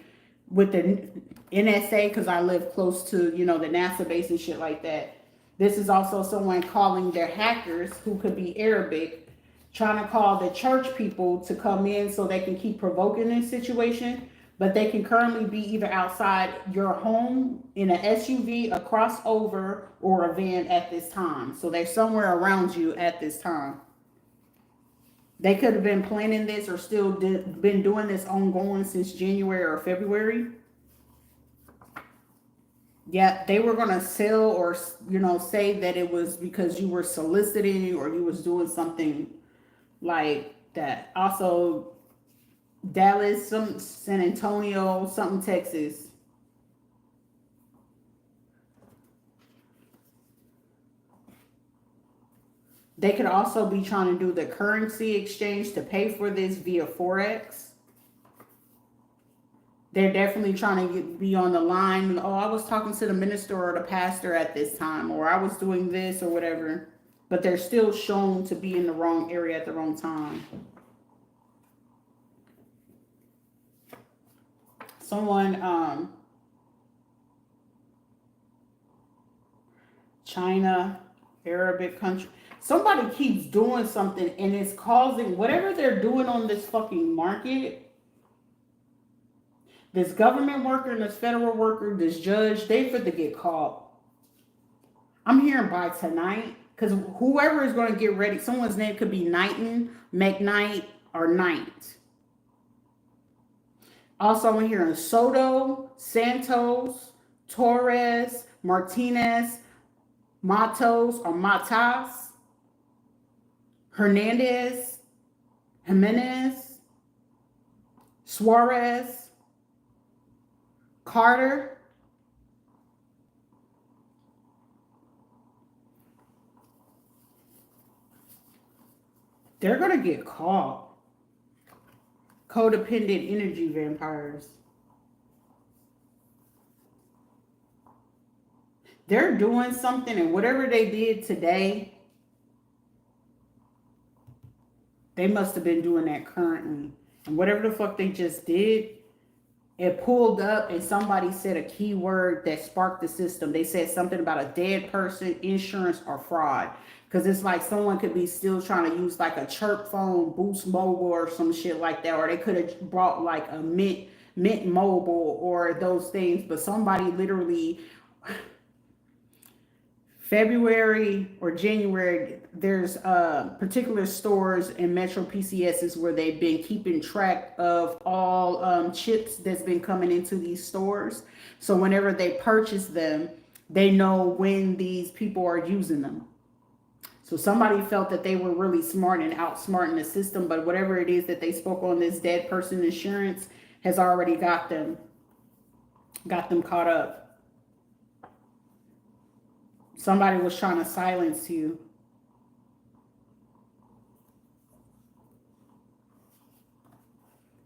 with the NSA, because I live close to, you know, the NASA base and shit like that. This is also someone calling their hackers, who could be Arabic, trying to call the church people to come in so they can keep provoking this situation. But they can currently be either outside your home in an SUV, a crossover, or a van at this time. So they're somewhere around you at this time. They could have been planning this or still been doing this ongoing since January or February. Yeah, they were going to sell or, you know, say that it was because you were soliciting or you was doing something like that. Also, Dallas, some San Antonio, something Texas. They could also be trying to do the currency exchange to pay for this via Forex. They're definitely trying to be on the line. Oh, I was talking to the minister or the pastor at this time, or I was doing this or whatever. But they're still shown to be in the wrong area at the wrong time. Someone, China, Arabic country, somebody keeps doing something and it's causing whatever they're doing on this fucking market. This government worker and this federal worker, this judge, they fit to get caught. I'm hearing by tonight, because whoever is going to get ready, someone's name could be Knighton, McKnight, or Knight. Also, I'm hearing Soto, Santos, Torres, Martinez, Matos or Matas, Hernandez, Jimenez, Suarez, Carter. They're going to get caught. Codependent energy vampires. They're doing something, and whatever they did today, they must have been doing that currently. And whatever the fuck they just did, it pulled up and somebody said a keyword that sparked the system. They said something about a dead person, insurance, or fraud. Because it's like someone could be still trying to use like a chirp phone, Boost Mobile, or some shit like that. Or they could have brought like a Mint Mobile or those things. But somebody literally, February or January, there's particular stores and Metro PCSs where they've been keeping track of all chips that's been coming into these stores. So whenever they purchase them, they know when these people are using them. So somebody felt that they were really smart and outsmarting the system, but whatever it is that they spoke on this dead person insurance has already got them caught up. Somebody was trying to silence you.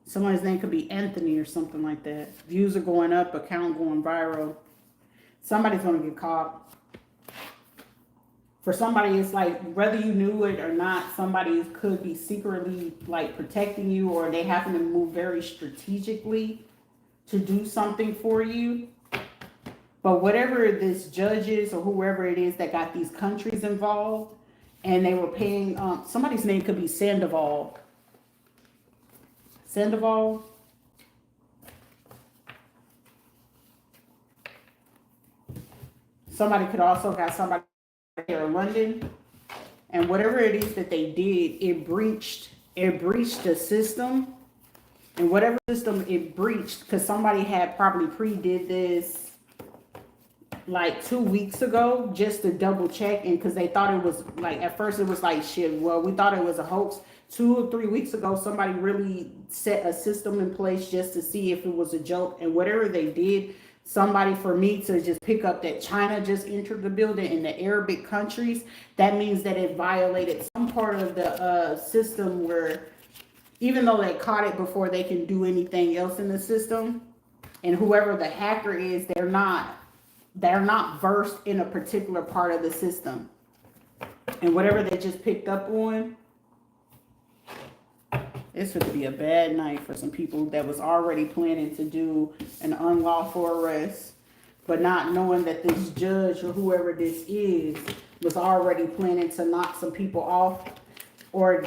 Somebody's name could be Anthony or something like that. Views are going up, account going viral. Somebody's going to get caught. For somebody, it's like, whether you knew it or not, somebody could be secretly like protecting you, or they happen to move very strategically to do something for you. But whatever this judge is or whoever it is that got these countries involved, and they were paying, somebody's name could be Sandoval. Sandoval? Somebody could also got somebody here in London. And whatever it is that they did, it breached the system. And whatever system it breached, because somebody had probably pre-did this like 2 weeks ago just to double check, and because they thought it was like, at first it was like, shit, well, we thought it was a hoax. 2 or 3 weeks ago, somebody really set a system in place just to see if it was a joke. And whatever they did, somebody, for me to just pick up that China just entered the building in the Arabic countries, that means that it violated some part of the system, where even though they caught it before they can do anything else in the system, and whoever the hacker is, they're not versed in a particular part of the system. And whatever they just picked up on, this would be a bad night for some people that was already planning to do an unlawful arrest, but not knowing that this judge or whoever this is was already planning to knock some people off. Or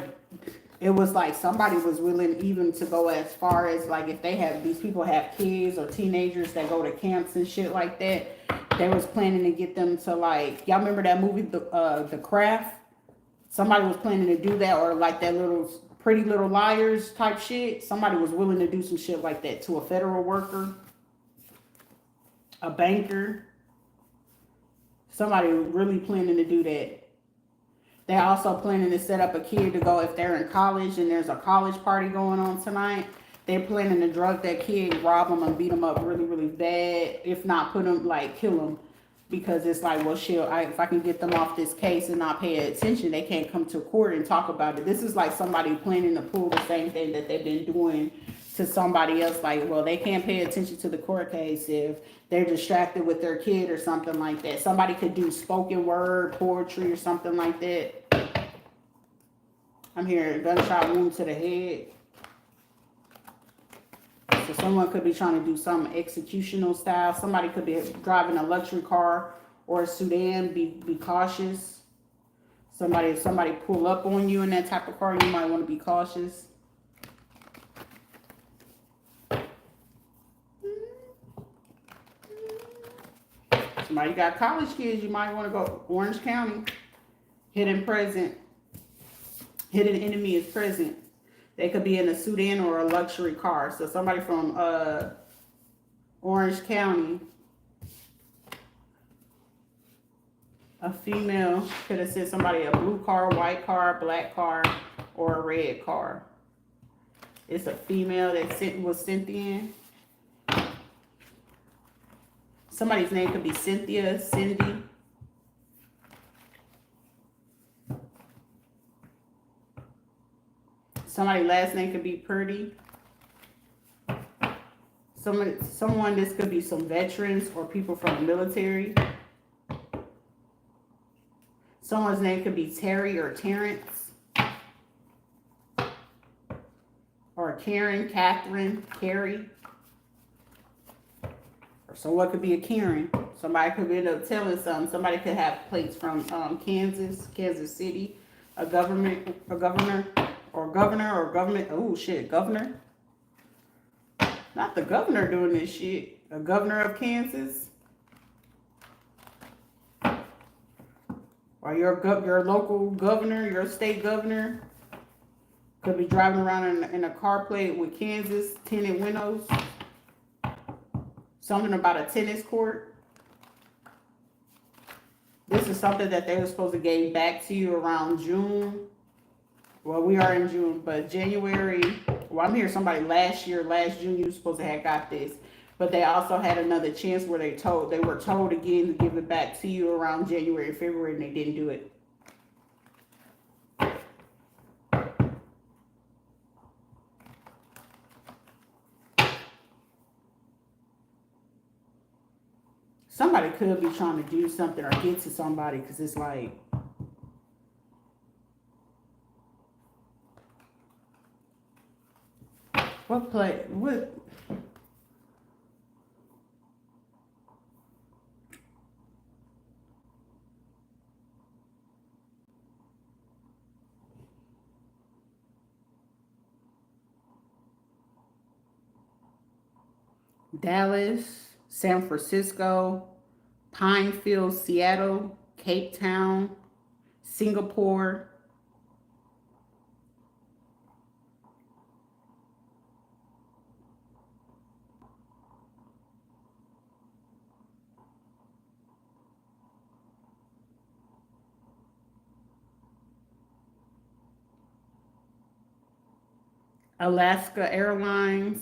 it was like somebody was willing even to go as far as, like, if these people have kids or teenagers that go to camps and shit like that, they was planning to get them to, like, y'all remember that movie, The Craft? Somebody was planning to do that, or like that little Pretty Little Liars type shit. Somebody was willing to do some shit like that to a federal worker, a banker. Somebody really planning to do that. They also planning to set up a kid to go, if they're in college and there's a college party going on tonight, they're planning to drug that kid, rob him, and beat him up really, really bad. If not, put him, like, kill him. Because it's like, well, shit, if I can get them off this case and not pay attention, they can't come to court and talk about it. This is like somebody planning to pull the same thing that they've been doing to somebody else. Like, well, they can't pay attention to the court case if they're distracted with their kid or something like that. Somebody could do spoken word, poetry, or something like that. I'm hearing a gunshot wound to the head. So someone could be trying to do some executional style. Somebody could be driving a luxury car or a sedan. Be cautious. If somebody pull up on you in that type of car, you might want to be cautious. Somebody got college kids, you might want to go Orange County. Hidden enemy is present. They could be in a sedan or a luxury car. So somebody from Orange County, a female, could have sent somebody a blue car, white car, black car, or a red car. It's a female that was sent in. Somebody's name could be Cynthia, Cindy. Somebody's last name could be Purdy. Someone, this could be some veterans or people from the military. Someone's name could be Terry or Terrence. Or Karen, Catherine, Carrie. Or someone could be a Karen. Somebody could end up telling something. Somebody could have plates from Kansas City. A governor. Oh shit, governor. Not the governor doing this shit. A governor of Kansas. Or your local governor, your state governor. Could be driving around in a car plate with Kansas tinted windows. Something about a tennis court. This is something that they were supposed to give back to you around June. Well, we are in June, but January. Well, I'm hearing somebody last June, you were supposed to have got this. But they also had another chance where they were told again to give it back to you around January, February, and they didn't do it. Somebody could be trying to do something or get to somebody, because it's like, what Dallas, San Francisco, Pinefield, Seattle, Cape Town, Singapore, Alaska Airlines,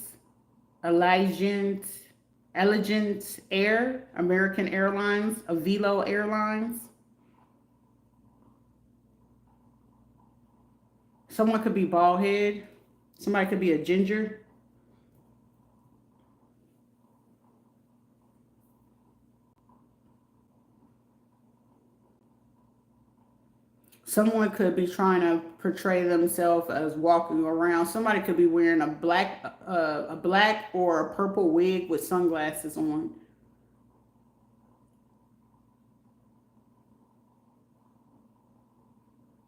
Allegiant, Allegiant Air, American Airlines, Avelo Airlines. Someone could be bald head. Somebody could be a ginger. Someone could be trying to portray themselves as walking around. Somebody could be wearing a black or a purple wig with sunglasses on.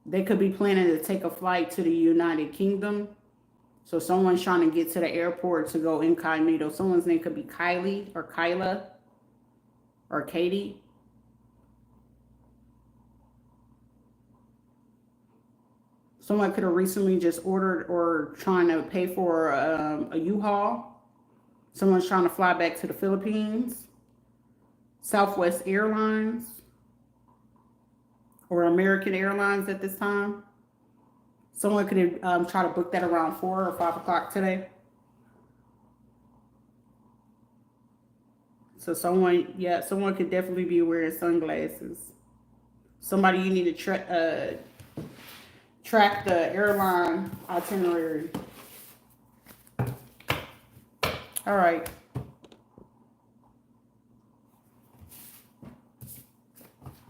They could be planning to take a flight to the United Kingdom. So someone's trying to get to the airport to go incognito. Someone's name could be Kylie or Kyla or Katie. Someone could have recently just ordered or trying to pay for a U-Haul. Someone's trying to fly back to the Philippines. Southwest Airlines or American Airlines at this time. Someone could try to book that around 4 or 5 o'clock today. So someone could definitely be wearing sunglasses. Somebody you need to track the airline itinerary. All right.